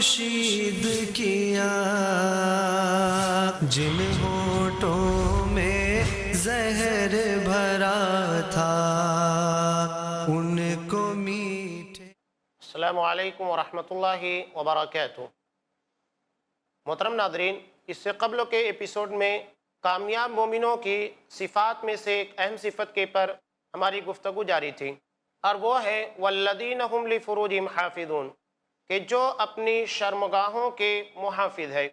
خورشید کیا، جن ہونٹوں میں زہر بھرا تھا ان کو میٹھے۔ السلام علیکم ورحمۃ اللہ وبرکاتہ۔ محترم ناظرین، اس سے قبل کے ایپیسوڈ میں کامیاب مومنوں کی صفات میں سے ایک اہم صفت کے پر ہماری گفتگو جاری تھی، اور وہ ہے والذین هم لفروجہم حافظون، کہ جو اپنی شرمگاہوں کے محافظ ہے۔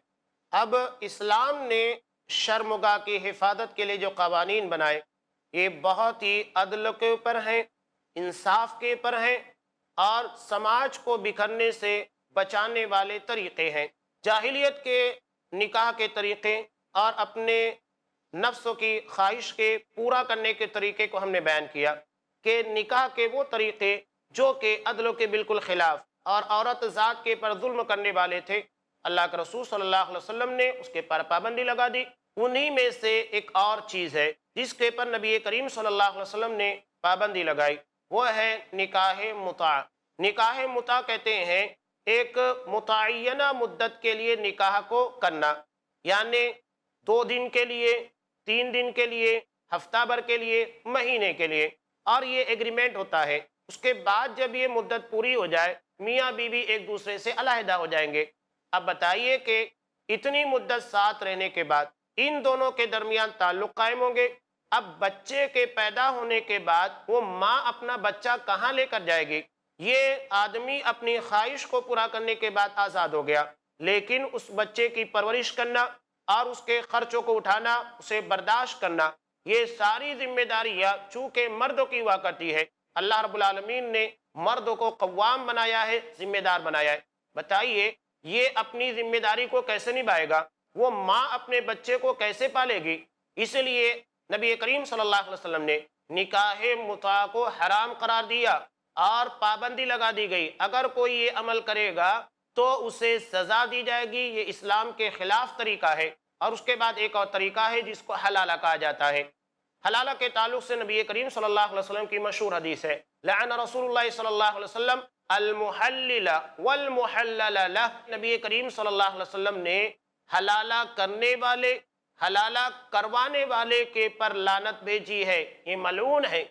اب اسلام نے شرمگاہ کی حفاظت کے لیے جو قوانین بنائے، یہ بہت ہی عدل کے اوپر ہیں، انصاف کے اوپر ہیں، اور سماج کو بکھرنے سے بچانے والے طریقے ہیں۔ جاہلیت کے نکاح کے طریقے اور اپنے نفس کی خواہش کے پورا کرنے کے طریقے کو ہم نے بیان کیا کہ نکاح کے وہ طریقے جو کہ عدل کے بالکل خلاف اور عورت ذات کے پر ظلم کرنے والے تھے، اللہ کے رسول صلی اللہ علیہ وسلم نے اس کے پر پابندی لگا دی۔ انہی میں سے ایک اور چیز ہے جس کے پر نبی کریم صلی اللہ علیہ وسلم نے پابندی لگائی، وہ ہے نکاح متع۔ نکاح متع کہتے ہیں ایک متعینہ مدت کے لیے نکاح کو کرنا، یعنی 2 دن کے لیے، 3 دن کے لیے، ہفتہ بھر کے لیے، مہینے کے لیے، اور یہ ایگریمنٹ ہوتا ہے۔ اس کے بعد جب یہ مدت پوری ہو جائے، میاں بیوی ایک دوسرے سے علیحدہ ہو جائیں گے۔ اب بتائیے کہ اتنی مدت ساتھ رہنے کے بعد ان دونوں کے درمیان تعلق قائم ہوں گے۔ اب بچے کے پیدا ہونے کے بعد وہ ماں اپنا بچہ کہاں لے کر جائے گی؟ یہ آدمی اپنی خواہش کو پورا کرنے کے بعد آزاد ہو گیا، لیکن اس بچے کی پرورش کرنا اور اس کے خرچوں کو اٹھانا، اسے برداشت کرنا، یہ ساری ذمہ داریاں چونکہ مردوں کی ہوا کرتی ہے۔ اللہ رب العالمین نے مردوں کو قوام بنایا ہے، ذمہ دار بنایا ہے۔ بتائیے یہ اپنی ذمہ داری کو کیسے نبھائے گا؟ وہ ماں اپنے بچے کو کیسے پالے گی؟ اس لیے نبی کریم صلی اللہ علیہ وسلم نے نکاح متع کو حرام قرار دیا اور پابندی لگا دی گئی۔ اگر کوئی یہ عمل کرے گا تو اسے سزا دی جائے گی، یہ اسلام کے خلاف طریقہ ہے۔ اور اس کے بعد ایک اور طریقہ ہے جس کو حلالہ کہا جاتا ہے۔ حلالہ کے تعلق سے نبی کریم صلی اللہ علیہ وسلم کی مشہور حدیث ہے، لعن رسول اللہ صلی اللہ علیہ وسلم المحلل والمحلل لہ۔ نبی کریم صلی اللہ علیہ وسلم نے حلالہ کرنے والے، حلالہ کروانے والے کے پر لعنت بھیجی ہے، یہ ملعون ہے۔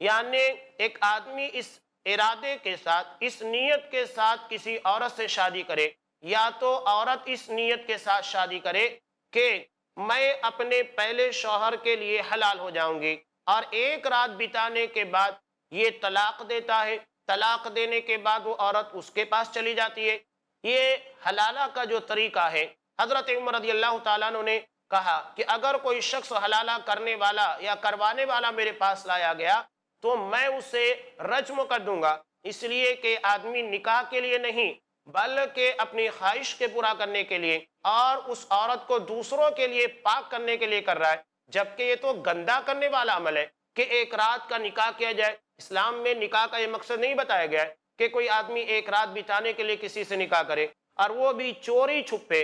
یعنی ایک آدمی اس ارادے کے ساتھ، اس نیت کے ساتھ کسی عورت سے شادی کرے، یا تو عورت اس نیت کے ساتھ شادی کرے کہ میں اپنے پہلے شوہر کے لیے حلال ہو جاؤں گی، اور ایک رات بتانے کے بعد یہ طلاق دیتا ہے، طلاق دینے کے بعد وہ عورت اس کے پاس چلی جاتی ہے۔ یہ حلالہ کا جو طریقہ ہے، حضرت عمر رضی اللہ تعالیٰ عنہ نے کہا کہ اگر کوئی شخص حلالہ کرنے والا یا کروانے والا میرے پاس لایا گیا تو میں اسے رجم کر دوں گا، اس لیے کہ آدمی نکاح کے لیے نہیں بلکہ اپنی خواہش کے پورا کرنے کے لیے اور اس عورت کو دوسروں کے لیے پاک کرنے کے لیے کر رہا ہے، جبکہ یہ تو گندا کرنے والا عمل ہے کہ ایک رات کا نکاح کیا جائے۔ اسلام میں نکاح کا یہ مقصد نہیں بتایا گیا ہے کہ کوئی آدمی ایک رات بتانے کے لیے کسی سے نکاح کرے، اور وہ بھی چوری چھپے،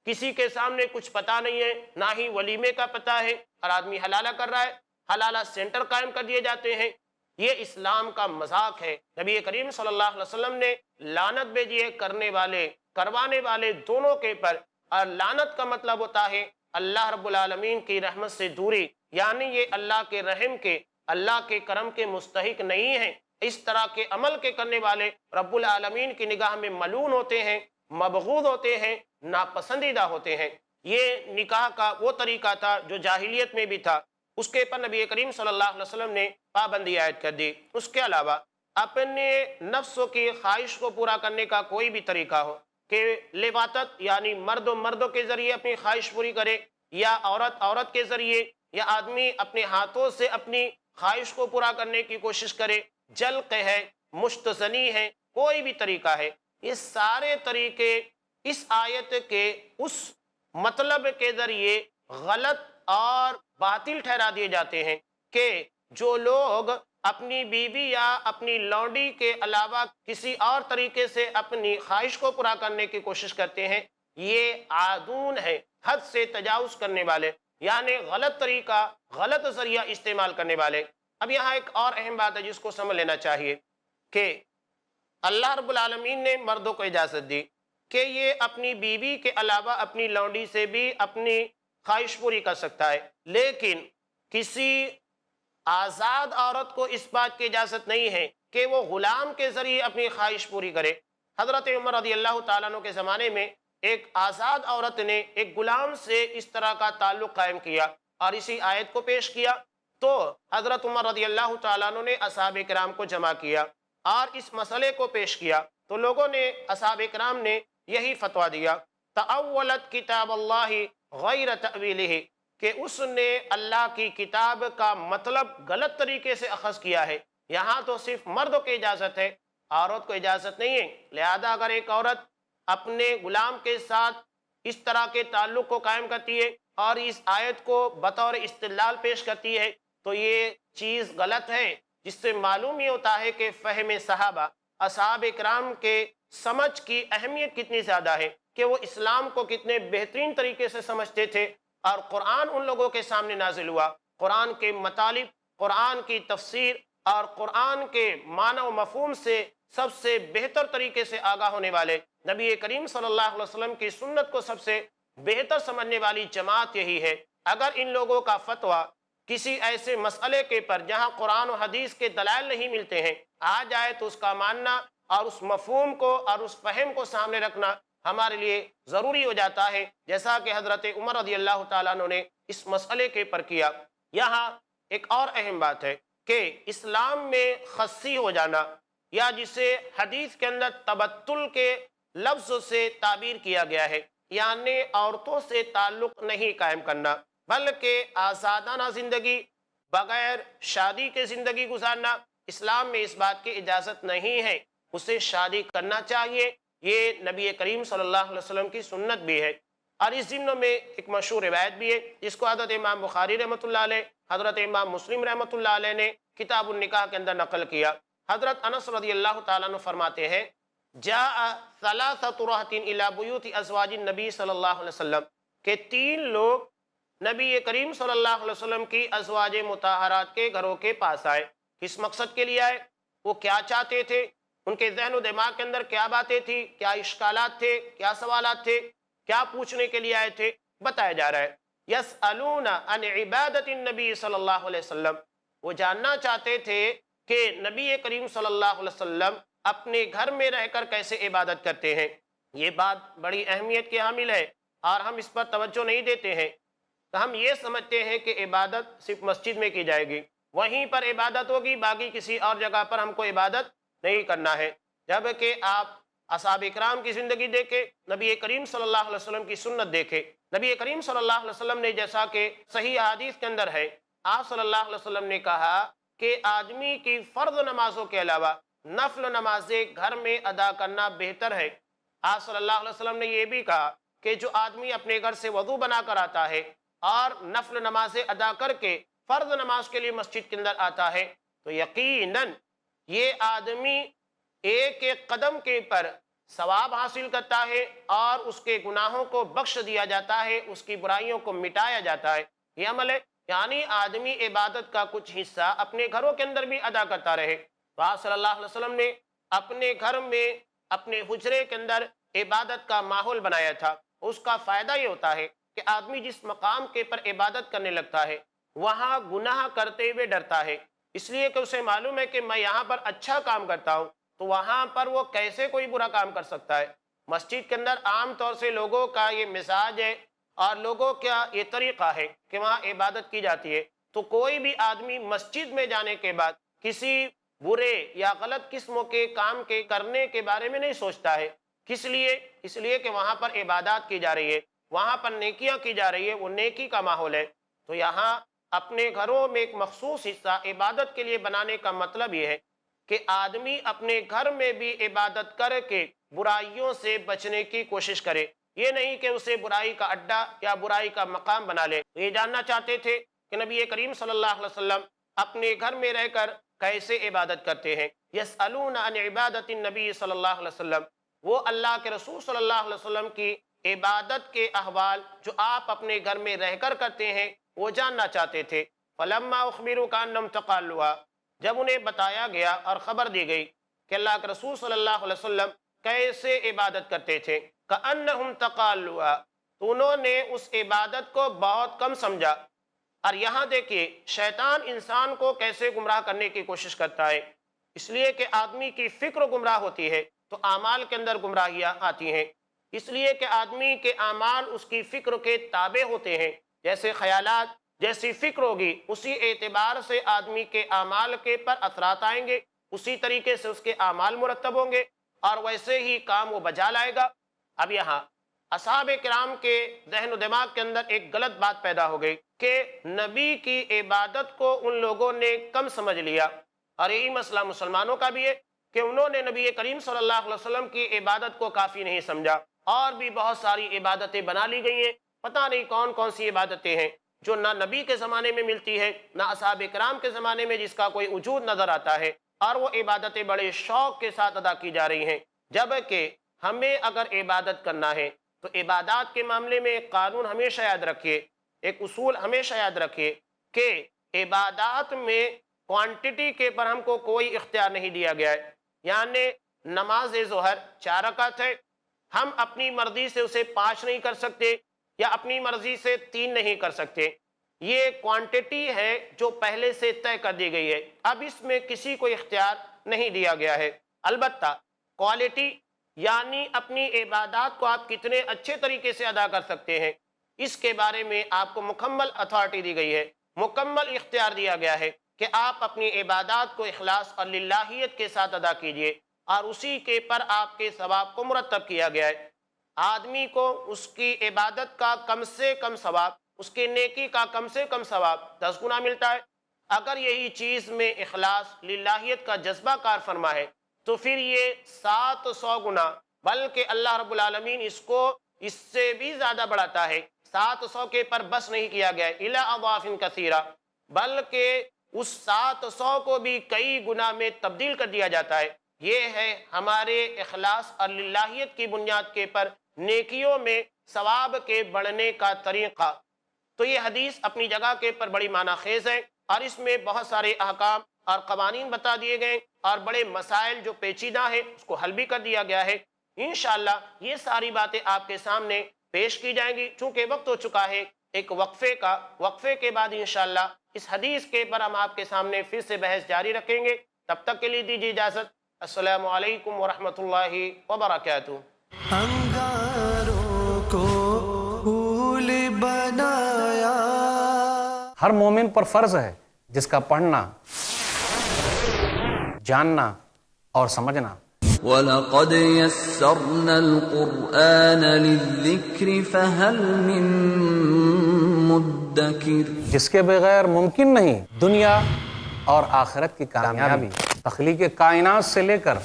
کسی کے سامنے کچھ پتہ نہیں ہے، نہ ہی ولیمے کا پتہ ہے، اور آدمی حلالہ کر رہا ہے۔ حلالہ سینٹر قائم کر دیے جاتے ہیں، یہ اسلام کا مذاق ہے۔ نبی کریم صلی اللہ علیہ وسلم نے لعنت بھیجی ہے کرنے والے، کروانے والے دونوں کے پر، اور لعنت کا مطلب ہوتا ہے اللہ رب العالمین کی رحمت سے دوری، یعنی یہ اللہ کے رحم کے، اللہ کے کرم کے مستحق نہیں ہیں۔ اس طرح کے عمل کے کرنے والے رب العالمین کی نگاہ میں ملعون ہوتے ہیں، مبغوض ہوتے ہیں، ناپسندیدہ ہوتے ہیں۔ یہ نکاح کا وہ طریقہ تھا جو جاہلیت میں بھی تھا، اس کے پر نبی کریم صلی اللہ علیہ وسلم نے پابندی عائد کر دی۔ اس کے علاوہ اپنے نفس کی خواہش کو پورا کرنے کا کوئی بھی طریقہ ہو، کہ لواطت یعنی مردوں کے ذریعے اپنی خواہش پوری کرے، یا عورت کے ذریعے، یا آدمی اپنے ہاتھوں سے اپنی خواہش کو پورا کرنے کی کوشش کرے، جلق ہے، مشتزنی ہے، کوئی بھی طریقہ ہے، یہ سارے طریقے اس آیت کے اس مطلب کے ذریعے غلط اور باطل ٹھہرا دیے جاتے ہیں کہ جو لوگ اپنی بیوی یا اپنی لونڈی کے علاوہ کسی اور طریقے سے اپنی خواہش کو پورا کرنے کی کوشش کرتے ہیں، یہ عادون ہے، حد سے تجاوز کرنے والے، یعنی غلط طریقہ، غلط ذریعہ استعمال کرنے والے۔ اب یہاں ایک اور اہم بات ہے جس کو سمجھ لینا چاہیے کہ اللہ رب العالمین نے مردوں کو اجازت دی کہ یہ اپنی بیوی کے علاوہ اپنی لونڈی سے بھی اپنی خواہش پوری کر سکتا ہے، لیکن کسی آزاد عورت کو اس بات کی اجازت نہیں ہے کہ وہ غلام کے ذریعے اپنی خواہش پوری کرے۔ حضرت عمر رضی اللہ تعالیٰ عنہ کے زمانے میں ایک آزاد عورت نے ایک غلام سے اس طرح کا تعلق قائم کیا اور اسی آیت کو پیش کیا، تو حضرت عمر رضی اللہ تعالیٰ عنہ نے اصحاب کرام کو جمع کیا اور اس مسئلے کو پیش کیا، تو لوگوں نے، اصحاب کرام نے یہی فتویٰ دیا، تأولت کتاب اللہ غیر تأویلہ، کہ اس نے اللہ کی کتاب کا مطلب غلط طریقے سے اخذ کیا ہے۔ یہاں تو صرف مردوں کی اجازت ہے، عورت کو اجازت نہیں ہے، لہذا اگر ایک عورت اپنے غلام کے ساتھ اس طرح کے تعلق کو قائم کرتی ہے اور اس آیت کو بطور استدلال پیش کرتی ہے تو یہ چیز غلط ہے، جس سے معلوم یہ ہوتا ہے کہ فہم صحابہ، اصحاب کرام کے سمجھ کی اہمیت کتنی زیادہ ہے، کہ وہ اسلام کو کتنے بہترین طریقے سے سمجھتے تھے، اور قرآن ان لوگوں کے سامنے نازل ہوا، قرآن کے مطالب، قرآن کی تفسیر اور قرآن کے معنی و مفہوم سے سب سے بہتر طریقے سے آگاہ ہونے والے نبی کریم صلی اللہ علیہ وسلم کی سنت کو سب سے بہتر سمجھنے والی جماعت یہی ہے۔ اگر ان لوگوں کا فتویٰ کسی ایسے مسئلے کے پر جہاں قرآن و حدیث کے دلائل نہیں ملتے ہیں آ جائے تو اس کا ماننا اور اس مفہوم کو اور اس فہم کو سامنے رکھنا ہمارے لیے ضروری ہو جاتا ہے، جیسا کہ حضرت عمر رضی اللہ تعالیٰ عنہ نے اس مسئلے کے پر کیا۔ یہاں ایک اور اہم بات ہے کہ اسلام میں خصی ہو جانا، یا جسے حدیث کے اندر تبتل کے لفظ سے تعبیر کیا گیا ہے، یعنی عورتوں سے تعلق نہیں قائم کرنا، بلکہ آزادانہ زندگی، بغیر شادی کے زندگی گزارنا، اسلام میں اس بات کی اجازت نہیں ہے، اسے شادی کرنا چاہیے، یہ نبی کریم صلی اللہ علیہ وسلم کی سنت بھی ہے۔ اور اس ضمن میں ایک مشہور روایت بھی ہے جس کو حضرت امام بخاری رحمۃ اللہ علیہ، حضرت امام مسلم رحمۃ اللہ علیہ نے کتاب النکاح کے اندر نقل کیا۔ حضرت انس رضی اللہ تعالیٰ عنہ فرماتے ہیں، جاء ثلاثۃ رہط الی بیوت ازواج النبی صلی اللہ علیہ وسلم، کہ 3 لوگ نبی کریم صلی اللہ علیہ وسلم کی ازواج مطہرات کے گھروں کے پاس آئے۔ کس مقصد کے لیے آئے؟ وہ کیا چاہتے تھے؟ ان کے ذہن و دماغ کے اندر کیا باتیں تھی؟ کیا اشکالات تھے؟ کیا سوالات تھے؟ کیا پوچھنے کے لیے آئے تھے؟ بتایا جا رہا ہے، یسألون عن عبادت النبی صلی اللہ علیہ وسلم، وہ جاننا چاہتے تھے کہ نبی کریم صلی اللہ علیہ وسلم اپنے گھر میں رہ کر کیسے عبادت کرتے ہیں۔ یہ بات بڑی اہمیت کی حامل ہے اور ہم اس پر توجہ نہیں دیتے ہیں، تو ہم یہ سمجھتے ہیں کہ عبادت صرف مسجد میں کی جائے گی، وہیں پر عبادت ہوگی، باقی کسی اور جگہ پر ہم کو عبادت نہیں کرنا ہے، جبکہ آپ اصحاب اکرام کی زندگی دیکھیں، نبی کریم صلی اللہ علیہ وسلم کی سنت دیکھیں۔ نبی کریم صلی اللہ علیہ وسلم نے، جیسا کہ صحیح حدیث کے اندر ہے، آپ صلی اللہ علیہ وسلم نے کہا کہ آدمی کی فرض نمازوں کے علاوہ نفل نمازیں گھر میں ادا کرنا بہتر ہے۔ آپ صلی اللہ علیہ وسلم نے یہ بھی کہا کہ جو آدمی اپنے گھر سے وضو بنا کر آتا ہے اور نفل نمازیں ادا کر کے فرض نماز کے لیے مسجد کے اندر آتا ہے تو یقیناً یہ آدمی ایک ایک قدم کے پر ثواب حاصل کرتا ہے اور اس کے گناہوں کو بخش دیا جاتا ہے، اس کی برائیوں کو مٹایا جاتا ہے۔ یہ عمل ہے، یعنی آدمی عبادت کا کچھ حصہ اپنے گھروں کے اندر بھی ادا کرتا رہے۔ تو آپ صلی اللہ علیہ وسلم نے اپنے گھر میں، اپنے حجرے کے اندر عبادت کا ماحول بنایا تھا۔ اس کا فائدہ یہ ہوتا ہے کہ آدمی جس مقام کے پر عبادت کرنے لگتا ہے وہاں گناہ کرتے ہوئے ڈرتا ہے، اس لیے کہ اسے معلوم ہے کہ میں یہاں پر اچھا کام کرتا ہوں تو وہاں پر وہ کیسے کوئی برا کام کر سکتا ہے۔ مسجد کے اندر عام طور سے لوگوں کا یہ مزاج ہے اور لوگوں کا یہ طریقہ ہے کہ وہاں عبادت کی جاتی ہے، تو کوئی بھی آدمی مسجد میں جانے کے بعد کسی برے یا غلط قسم کے کام کے کرنے کے بارے میں نہیں سوچتا ہے۔ کس لیے؟ اس لیے کہ وہاں پر عبادات کی جا رہی ہے، وہاں پر نیکیاں کی جا رہی ہے، وہ نیکی کا ماحول ہے۔ تو یہاں اپنے گھروں میں ایک مخصوص حصہ عبادت کے لیے بنانے کا مطلب یہ ہے کہ آدمی اپنے گھر میں بھی عبادت کر کے برائیوں سے بچنے کی کوشش کرے، یہ نہیں کہ اسے برائی کا اڈا یا برائی کا مقام بنا لے۔ یہ جاننا چاہتے تھے کہ نبی کریم صلی اللہ علیہ وسلم اپنے گھر میں رہ کر کیسے عبادت کرتے ہیں۔ یسألون عن عبادت النبی صلی اللہ علیہ وسلم، وہ اللہ کے رسول صلی اللہ علیہ وسلم کی عبادت کے احوال جو آپ اپنے گھر میں رہ کر کرتے ہیں وہ جاننا چاہتے تھے۔ فلما اخبروا کانہم تقالوا، جب انہیں بتایا گیا اور خبر دی گئی کہ اللہ کے رسول صلی اللہ علیہ وسلم کیسے عبادت کرتے تھے، کأنہم تقالوا، تو انہوں نے اس عبادت کو بہت کم سمجھا۔ اور یہاں دیکھیے شیطان انسان کو کیسے گمراہ کرنے کی کوشش کرتا ہے، اس لیے کہ آدمی کی فکر گمراہ ہوتی ہے تو اعمال کے اندر گمراہیاں آتی ہیں، اس لیے کہ آدمی کے اعمال اس کی فکر کے تابع ہوتے ہیں، جیسے خیالات جیسی فکر ہوگی اسی اعتبار سے آدمی کے اعمال کے پر اثرات آئیں گے، اسی طریقے سے اس کے اعمال مرتب ہوں گے اور ویسے ہی کام وہ بجا لائے گا۔ اب یہاں اصحاب کرام کے ذہن و دماغ کے اندر ایک غلط بات پیدا ہو گئی کہ نبی کی عبادت کو ان لوگوں نے کم سمجھ لیا، اور یہی مسئلہ مسلمانوں کا بھی ہے کہ انہوں نے نبی کریم صلی اللہ علیہ وسلم کی عبادت کو کافی نہیں سمجھا، اور بھی بہت ساری عبادتیں بنا لی گئی ہیں، پتہ نہیں کون کون سی عبادتیں ہیں جو نہ نبی کے زمانے میں ملتی ہے نہ اصحاب کرام کے زمانے میں جس کا کوئی وجود نظر آتا ہے، اور وہ عبادتیں بڑے شوق کے ساتھ ادا کی جا رہی ہیں، جبکہ ہمیں اگر عبادت کرنا ہے تو عبادات کے معاملے میں ایک قانون ہمیشہ یاد رکھیے، ایک اصول ہمیشہ یاد رکھیے کہ عبادات میں کوانٹٹی کے پر ہم کو کوئی اختیار نہیں دیا گیا ہے، یعنی نماز ظہر 4 رکعت ہے، ہم اپنی مرضی سے اسے 5 نہیں کر سکتے یا اپنی مرضی سے 3 نہیں کر سکتے، یہ کوانٹٹی ہے جو پہلے سے طے کر دی گئی ہے، اب اس میں کسی کو اختیار نہیں دیا گیا ہے۔ البتہ کوالٹی یعنی اپنی عبادات کو آپ کتنے اچھے طریقے سے ادا کر سکتے ہیں، اس کے بارے میں آپ کو مکمل اتھارٹی دی گئی ہے، مکمل اختیار دیا گیا ہے کہ آپ اپنی عبادات کو اخلاص اور للہیت کے ساتھ ادا کیجئے، اور اسی کے پر آپ کے ثواب کو مرتب کیا گیا ہے۔ آدمی کو اس کی عبادت کا کم سے کم ثواب، اس کے نیکی کا کم سے کم ثواب 10 گنا ملتا ہے۔ اگر یہی چیز میں اخلاص للہیت کا جذبہ کار فرما ہے تو پھر یہ 700 گنا، بلکہ اللہ رب العالمین اس کو اس سے بھی زیادہ بڑھاتا ہے، 700 کے پر بس نہیں کیا گیا ہے الی اضعاف کثیرہ، بلکہ اس 700 کو بھی کئی گنا میں تبدیل کر دیا جاتا ہے۔ یہ ہے ہمارے اخلاص اور للہیت کی بنیاد کے پر نیکیوں میں ثواب کے بڑھنے کا طریقہ۔ تو یہ حدیث اپنی جگہ کے پر بڑی معنی خیز ہے، اور اس میں بہت سارے احکام اور قوانین بتا دیے گئے، اور بڑے مسائل جو پیچیدہ ہیں اس کو حل بھی کر دیا گیا ہے۔ انشاءاللہ یہ ساری باتیں آپ کے سامنے پیش کی جائیں گی، چونکہ وقت ہو چکا ہے ایک وقفے کا، وقفے کے بعد انشاءاللہ اس حدیث کے پر ہم آپ کے سامنے پھر سے بحث جاری رکھیں گے۔ تب تک کے لیے دیجیے اجازت۔ السلام علیکم ورحمۃ اللہ وبرکاتہ۔ انگاروں کو پھول بنایا، ہر مومن پر فرض ہے جس کا پڑھنا، جاننا اور سمجھنا۔ وَلَقَدْ يَسَّرْنَا الْقُرْآنَ لِلذِّكْرِ فَهَلْ مِن مُدَّكِرٍ، جس کے بغیر ممکن نہیں دنیا اور آخرت کی کامیابی، تخلیق کائنات سے لے کر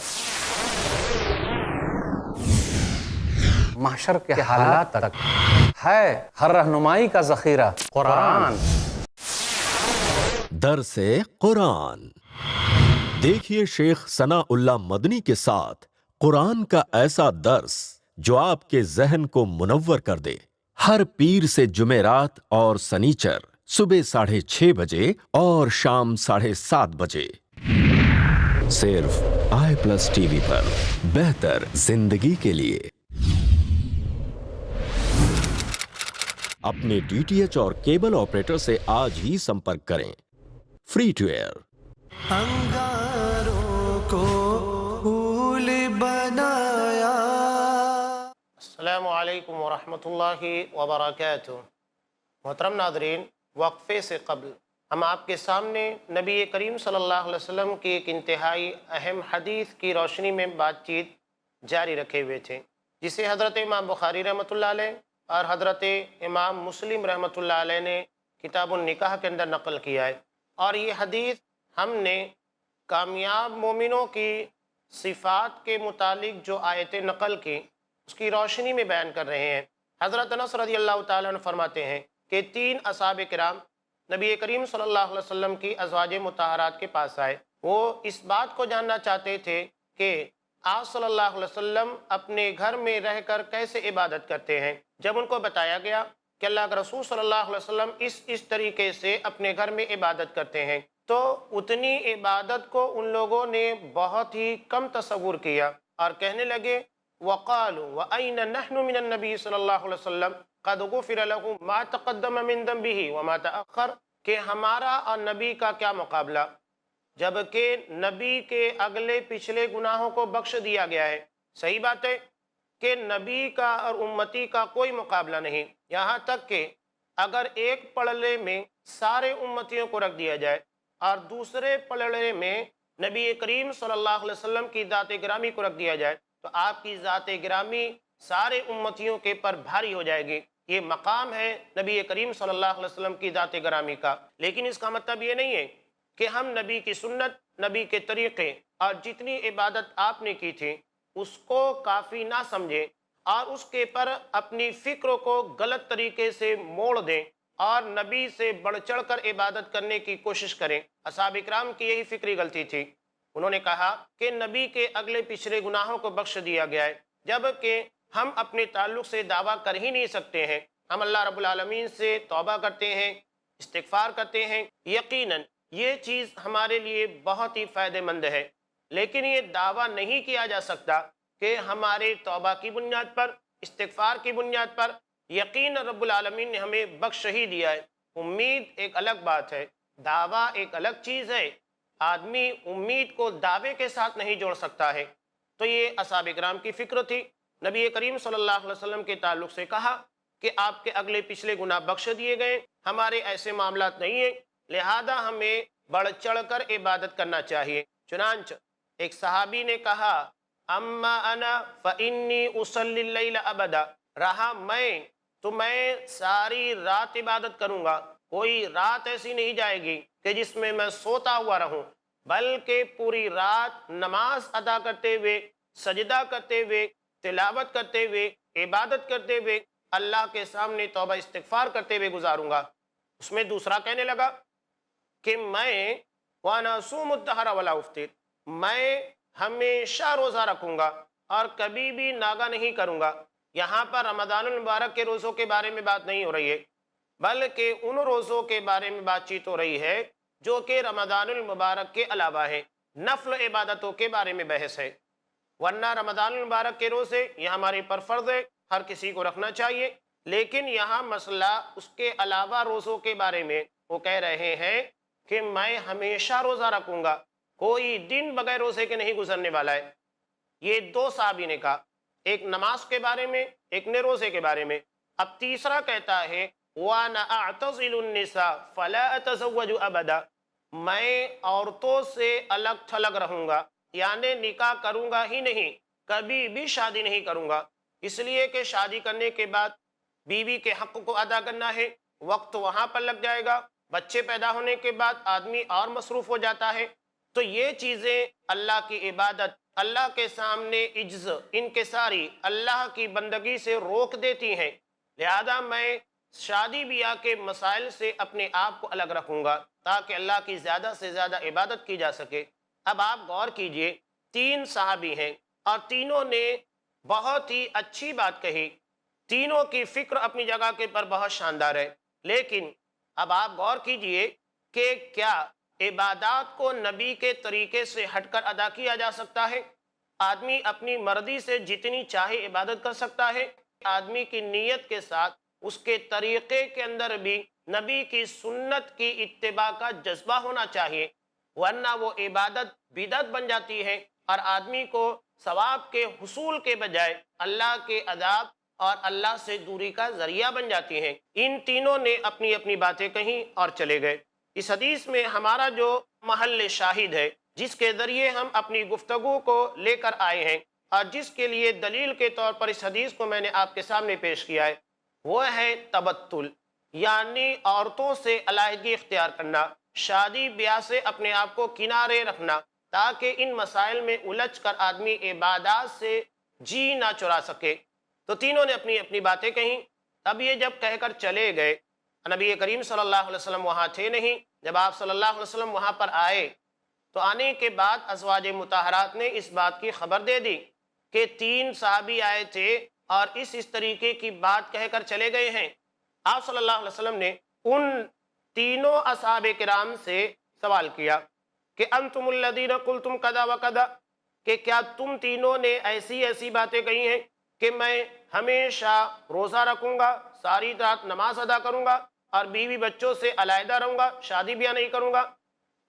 محشر کے حالات تک ہے ہر رہنمائی کا ذخیرہ قرآن۔ درس قرآن دیکھیے شیخ ثناء اللہ مدنی کے ساتھ قرآن کا ایسا درس جو آپ کے ذہن کو منور کر دے، ہر پیر سے جمعرات اور سنیچر صبح 6:30 بجے اور شام 7:30 بجے، صرف i+ ٹی وی پر، بہتر زندگی کے لیے۔ اپنے DTH اور کیبل آپریٹر سے آج ہی سمپرک کریں۔ Free to year. انگاروں کو پھول بنایا۔ السلام علیکم ورحمۃ اللہ وبرکاتہ۔ محترم ناظرین، وقفے سے قبل ہم آپ کے سامنے نبی کریم صلی اللہ علیہ وسلم کی ایک انتہائی اہم حدیث کی روشنی میں بات چیت جاری رکھے ہوئے تھے، جسے حضرت امام بخاری رحمۃ اللہ علیہ اور حضرت امام مسلم رحمۃ اللہ علیہ نے کتاب النکاح کے اندر نقل کیا ہے، اور یہ حدیث ہم نے کامیاب مومنوں کی صفات کے متعلق جو آیتیں نقل کی اس کی روشنی میں بیان کر رہے ہیں۔ حضرت انس رضی اللہ تعالیٰ عنہ فرماتے ہیں کہ 3 اصحاب کرام نبی کریم صلی اللہ علیہ وسلم کی ازواج مطہرات کے پاس آئے۔ وہ اس بات کو جاننا چاہتے تھے کہ آپ صلی اللہ علیہ وسلم اپنے گھر میں رہ کر کیسے عبادت کرتے ہیں۔ جب ان کو بتایا گیا کہ اللہ کے رسول صلی اللہ علیہ وسلم اس طریقے سے اپنے گھر میں عبادت کرتے ہیں، تو اتنی عبادت کو ان لوگوں نے بہت ہی کم تصور کیا اور کہنے لگے وقالوا وأين نحن من النبي صلی اللہ علیہ وسلم قد غفر له ما تقدم من ذنبه وما تأخر، کہ ہمارا اور نبی کا کیا مقابلہ، جبکہ نبی کے اگلے پچھلے گناہوں کو بخش دیا گیا ہے۔ صحیح بات ہے کہ نبی کا اور امتی کا کوئی مقابلہ نہیں، یہاں تک کہ اگر ایک پلڑے میں سارے امتیوں کو رکھ دیا جائے اور دوسرے پلڑے میں نبی کریم صلی اللہ علیہ وسلم کی ذات گرامی کو رکھ دیا جائے تو آپ کی ذات گرامی سارے امتیوں کے پر بھاری ہو جائے گی۔ یہ مقام ہے نبی کریم صلی اللہ علیہ وسلم کی ذات گرامی کا، لیکن اس کا مطلب یہ نہیں ہے کہ ہم نبی کی سنت، نبی کے طریقے اور جتنی عبادت آپ نے کی تھی اس کو کافی نہ سمجھیں اور اس کے پر اپنی فکر کو غلط طریقے سے موڑ دیں اور نبی سے بڑھ چڑھ کر عبادت کرنے کی کوشش کریں۔ اصحاب اکرام کی یہی فکری غلطی تھی، انہوں نے کہا کہ نبی کے اگلے پچھلے گناہوں کو بخش دیا گیا ہے، جبکہ ہم اپنے تعلق سے دعویٰ کر ہی نہیں سکتے ہیں۔ ہم اللہ رب العالمین سے توبہ کرتے ہیں، استغفار کرتے ہیں، یقیناً یہ چیز ہمارے لیے بہت ہی فائدہ مند ہے، لیکن یہ دعویٰ نہیں کیا جا سکتا کہ ہمارے توبہ کی بنیاد پر، استغفار کی بنیاد پر یقین رب العالمین نے ہمیں بخش ہی دیا ہے۔ امید ایک الگ بات ہے، دعویٰ ایک الگ چیز ہے، آدمی امید کو دعوے کے ساتھ نہیں جوڑ سکتا ہے۔ تو یہ اصحاب کرام کی فکر تھی۔ نبی کریم صلی اللہ علیہ وسلم کے تعلق سے کہا کہ آپ کے اگلے پچھلے گناہ بخش دیے گئے، ہمارے ایسے معاملات نہیں ہیں، لہذا ہمیں بڑھ چڑھ کر عبادت کرنا چاہیے۔ چنانچہ ایک صحابی نے کہا اما انا فانی اصلی اللیل ابدا، رہا میں ساری رات عبادت کروں گا، کوئی رات ایسی نہیں جائے گی کہ جس میں میں سوتا ہوا رہوں، بلکہ پوری رات نماز ادا کرتے ہوئے، سجدہ کرتے ہوئے، تلاوت کرتے ہوئے، عبادت کرتے ہوئے، اللہ کے سامنے توبہ استغفار کرتے ہوئے گزاروں گا۔ اس میں دوسرا کہنے لگا کہ میں وانا اصوم الدہر ولا افطر، میں ہمیشہ روزہ رکھوں گا اور کبھی بھی ناغہ نہیں کروں گا۔ یہاں پر رمضان المبارک کے روزوں کے بارے میں بات نہیں ہو رہی ہے، بلکہ ان روزوں کے بارے میں بات چیت ہو رہی ہے جو کہ رمضان المبارک کے علاوہ ہے، نفل عبادتوں کے بارے میں بحث ہے۔ ورنہ رمضان المبارک کے روزے یہ ہمارے پر فرض ہے، ہر کسی کو رکھنا چاہیے، لیکن یہاں مسئلہ اس کے علاوہ روزوں کے بارے میں وہ کہہ رہے ہیں کہ میں ہمیشہ روزہ رکھوں گا، کوئی دن بغیر روزے کے نہیں گزرنے والا ہے۔ یہ دو صحابی نے کہا، ایک نماز کے بارے میں، ایک نے روزے کے بارے میں۔ اب تیسرا کہتا ہے وَأَنَا أَعْتَزِلُ النِّسَاءَ فَلَا أَتَزَوَّجُ أَبَدًا، میں عورتوں سے الگ تھلگ رہوں گا، یعنی نکاح کروں گا ہی نہیں، کبھی بھی شادی نہیں کروں گا، اس لیے کہ شادی کرنے کے بعد بیوی کے حق کو ادا کرنا ہے، وقت وہاں پر لگ جائے گا، بچے پیدا ہونے کے بعد آدمی اور مصروف ہو جاتا ہے، تو یہ چیزیں اللہ کی عبادت، اللہ کے سامنے عجز، انکساری، اللہ کی بندگی سے روک دیتی ہیں، لہذا میں شادی بیاہ کے مسائل سے اپنے آپ کو الگ رکھوں گا تاکہ اللہ کی زیادہ سے زیادہ عبادت کی جا سکے۔ اب آپ غور کیجئے، تین صحابی ہیں اور تینوں نے بہت ہی اچھی بات کہی، تینوں کی فکر اپنی جگہ کے پر بہت شاندار ہے، لیکن اب آپ غور کیجئے کہ کیا عبادات کو نبی کے طریقے سے ہٹ کر ادا کیا جا سکتا ہے؟ آدمی اپنی مرضی سے جتنی چاہے عبادت کر سکتا ہے، آدمی کی نیت کے ساتھ اس کے طریقے کے اندر بھی نبی کی سنت کی اتباع کا جذبہ ہونا چاہیے، ورنہ وہ عبادت بدعت بن جاتی ہے اور آدمی کو ثواب کے حصول کے بجائے اللہ کے عذاب اور اللہ سے دوری کا ذریعہ بن جاتی ہیں۔ ان تینوں نے اپنی اپنی باتیں کہیں اور چلے گئے۔ اس حدیث میں ہمارا جو محل شاہد ہے، جس کے ذریعے ہم اپنی گفتگو کو لے کر آئے ہیں اور جس کے لیے دلیل کے طور پر اس حدیث کو میں نے آپ کے سامنے پیش کیا ہے، وہ ہے تبتل، یعنی عورتوں سے علیحدگی اختیار کرنا، شادی بیاہ سے اپنے آپ کو کنارے رکھنا تاکہ ان مسائل میں الجھ کر آدمی عبادات سے جی نہ چرا سکے۔ تو تینوں نے اپنی اپنی باتیں کہیں۔ اب یہ جب کہہ کر چلے گئے، نبی کریم صلی اللہ علیہ وسلم وہاں تھے نہیں۔ جب آپ صلی اللہ علیہ وسلم وہاں پر آئے تو آنے کے بعد ازواج مطہرات نے اس بات کی خبر دے دی کہ تین صحابی آئے تھے اور اس طریقے کی بات کہہ کر چلے گئے ہیں۔ آپ صلی اللہ علیہ وسلم نے ان تینوں اصحاب کرام سے سوال کیا کہ انتم الذین قلتم کذا و کذا، کہ کیا تم تینوں نے ایسی ایسی باتیں کہی ہیں کہ میں ہمیشہ روزہ رکھوں گا، ساری رات نماز ادا کروں گا اور بیوی بچوں سے علیحدہ رہوں گا، شادی بیاہ نہیں کروں گا؟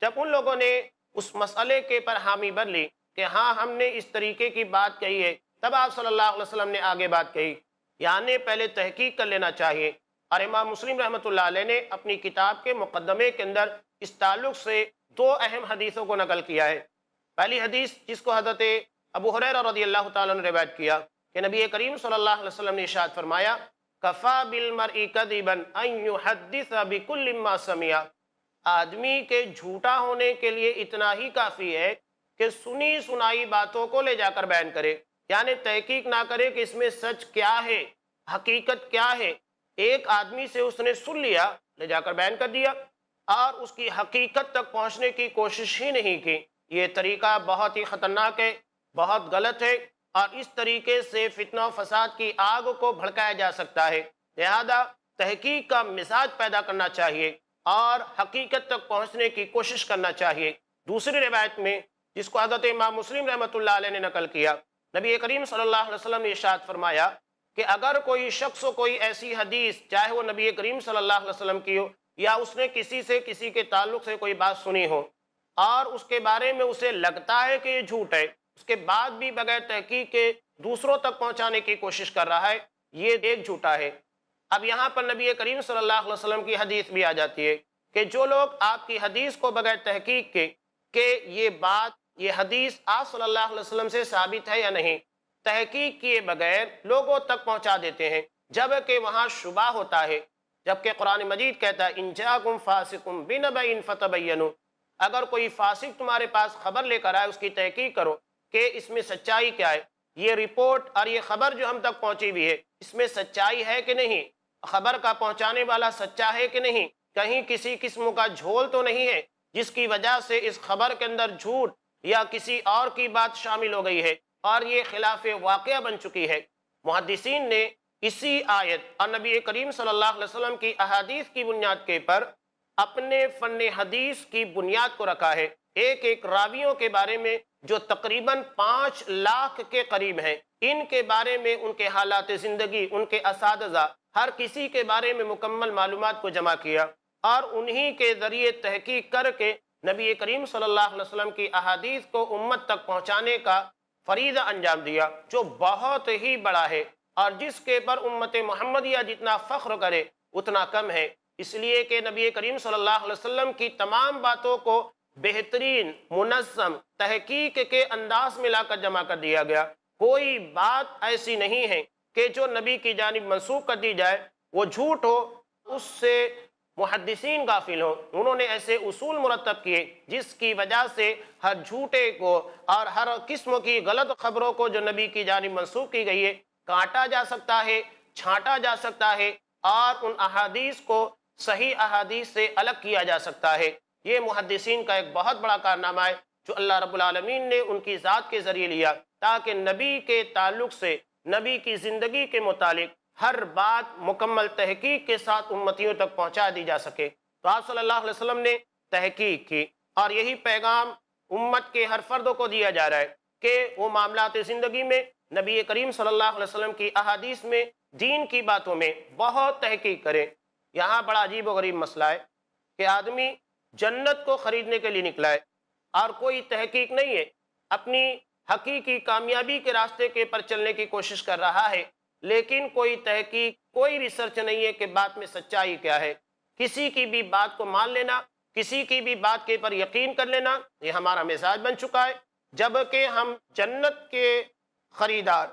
جب ان لوگوں نے اس مسئلے کے پر حامی بن لی کہ ہاں ہم نے اس طریقے کی بات کہی ہے، تب آپ صلی اللہ علیہ وسلم نے آگے بات کہی، یعنی پہلے تحقیق کر لینا چاہیے۔ اور امام مسلم رحمۃ اللہ علیہ نے اپنی کتاب کے مقدمے کے اندر اس تعلق سے 2 اہم حدیثوں کو نقل کیا ہے۔ پہلی حدیث جس کو حضرت ابو ہریرہ رضی اللہ تعالیٰ نے روایت کیا کہ نبی کریم صلی اللہ علیہ وسلم نے ارشاد فرمایا، کفا بالمرء کذبا ان یحدث بکل ما سمع، آدمی کے جھوٹا ہونے کے لیے اتنا ہی کافی ہے کہ سنی سنائی باتوں کو لے جا کر بیان کرے، یعنی تحقیق نہ کرے کہ اس میں سچ کیا ہے، حقیقت کیا ہے۔ ایک آدمی سے اس نے سن لیا، لے جا کر بیان کر دیا اور اس کی حقیقت تک پہنچنے کی کوشش ہی نہیں کی۔ یہ طریقہ بہت ہی خطرناک ہے، بہت غلط ہے، اور اس طریقے سے فتنہ و فساد کی آگ کو بھڑکایا جا سکتا ہے۔ لہذا تحقیق کا مزاج پیدا کرنا چاہیے اور حقیقت تک پہنچنے کی کوشش کرنا چاہیے۔ دوسری روایت میں جس کو حضرت امام مسلم رحمۃ اللہ علیہ نے نقل کیا، نبی کریم صلی اللہ علیہ وسلم نے ارشاد فرمایا کہ اگر کوئی شخص کوئی ایسی حدیث، چاہے وہ نبی کریم صلی اللہ علیہ وسلم کی ہو یا اس نے کسی سے کسی کے تعلق سے کوئی بات سنی ہو اور اس کے بارے میں اسے لگتا ہے کہ یہ جھوٹ ہے، اس کے بعد بھی بغیر تحقیق کے دوسروں تک پہنچانے کی کوشش کر رہا ہے، یہ ایک جھوٹا ہے۔ اب یہاں پر نبی کریم صلی اللہ علیہ وسلم کی حدیث بھی آ جاتی ہے کہ جو لوگ آپ کی حدیث کو بغیر تحقیق کے کہ یہ بات، یہ حدیث آپ صلی اللہ علیہ وسلم سے ثابت ہے یا نہیں، تحقیق کیے بغیر لوگوں تک پہنچا دیتے ہیں، جبکہ وہاں شبہ ہوتا ہے، جبکہ قرآن مجید کہتا ہے ان جاءکم فاسق بنبأ فتبینوا، اگر کوئی فاسق تمہارے پاس خبر لے کر آئے اس کی تحقیق کرو کہ اس میں سچائی کیا ہے، یہ رپورٹ اور یہ خبر جو ہم تک پہنچی ہوئی ہے اس میں سچائی ہے کہ نہیں، خبر کا پہنچانے والا سچا ہے کہ نہیں، کہیں کسی قسم کا جھول تو نہیں ہے جس کی وجہ سے اس خبر کے اندر جھوٹ یا کسی اور کی بات شامل ہو گئی ہے اور یہ خلاف واقعہ بن چکی ہے۔ محدثین نے اسی آیت اور نبی کریم صلی اللہ علیہ وسلم کی احادیث کی بنیاد کے پر اپنے فن حدیث کی بنیاد کو رکھا ہے۔ ایک ایک راویوں کے بارے میں جو تقریباً 5 لاکھ کے قریب ہیں، ان کے بارے میں ان کے حالات زندگی، ان کے اساتذہ، ہر کسی کے بارے میں مکمل معلومات کو جمع کیا اور انہی کے ذریعے تحقیق کر کے نبی کریم صلی اللہ علیہ وسلم کی احادیث کو امت تک پہنچانے کا فریضہ انجام دیا، جو بہت ہی بڑا ہے اور جس کے پر امت محمدیہ جتنا فخر کرے اتنا کم ہے، اس لیے کہ نبی کریم صلی اللہ علیہ وسلم کی تمام باتوں کو بہترین منظم تحقیق کے انداز میں لا کر جمع کر دیا گیا۔ کوئی بات ایسی نہیں ہے کہ جو نبی کی جانب منسوخ کر دی جائے وہ جھوٹ ہو، اس سے محدثین غافل ہوں۔ انہوں نے ایسے اصول مرتب کیے جس کی وجہ سے ہر جھوٹے کو اور ہر قسم کی غلط خبروں کو جو نبی کی جانب منسوخ کی گئی ہے کاٹا جا سکتا ہے، چھانٹا جا سکتا ہے اور ان احادیث کو صحیح احادیث سے الگ کیا جا سکتا ہے۔ یہ محدثین کا ایک بہت بڑا کارنامہ ہے جو اللہ رب العالمین نے ان کی ذات کے ذریعے لیا، تاکہ نبی کے تعلق سے، نبی کی زندگی کے متعلق ہر بات مکمل تحقیق کے ساتھ امتیوں تک پہنچا دی جا سکے۔ تو آپ صلی اللہ علیہ وسلم نے تحقیق کی اور یہی پیغام امت کے ہر فرد کو دیا جا رہا ہے کہ وہ معاملات زندگی میں نبی کریم صلی اللہ علیہ وسلم کی احادیث میں، دین کی باتوں میں بہت تحقیق کریں۔ یہاں بڑا عجیب و غریب مسئلہ ہے کہ آدمی جنت کو خریدنے کے لیے نکلا ہے اور کوئی تحقیق نہیں ہے، اپنی حقیقی کامیابی کے راستے کے پر چلنے کی کوشش کر رہا ہے، لیکن کوئی تحقیق، کوئی ریسرچ نہیں ہے کہ بات میں سچائی کیا ہے۔ کسی کی بھی بات کو مان لینا، کسی کی بھی بات کے پر یقین کر لینا، یہ ہمارا مزاج بن چکا ہے، جبکہ ہم جنت کے خریدار،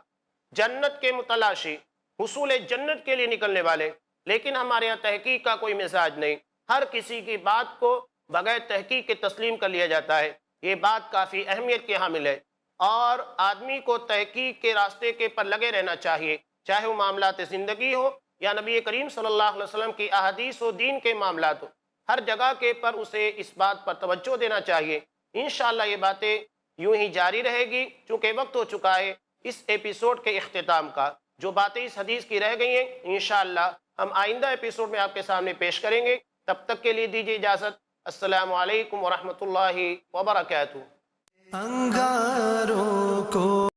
جنت کے متلاشی، حصول جنت کے لیے نکلنے والے، لیکن ہمارے یہاں تحقیق کا کوئی مزاج نہیں، ہر کسی کی بات کو بغیر تحقیق کے تسلیم کر لیا جاتا ہے۔ یہ بات کافی اہمیت کی حامل ہے اور آدمی کو تحقیق کے راستے کے پر لگے رہنا چاہیے، چاہے وہ معاملات زندگی ہو یا نبی کریم صلی اللہ علیہ وسلم کی احادیث و دین کے معاملات ہو، ہر جگہ کے پر اسے اس بات پر توجہ دینا چاہیے۔ انشاءاللہ یہ باتیں یوں ہی جاری رہے گی، چونکہ وقت ہو چکا ہے اس ایپیسوڈ کے اختتام کا۔ جو باتیں اس حدیث کی رہ گئی ہیں انشاءاللہ ہم آئندہ ایپیسوڈ میں آپ کے سامنے پیش کریں گے۔ تب تک کے لیے دیجیے اجازت۔ السلام علیکم ورحمۃ اللہ وبرکاتہ۔ انگاروں کو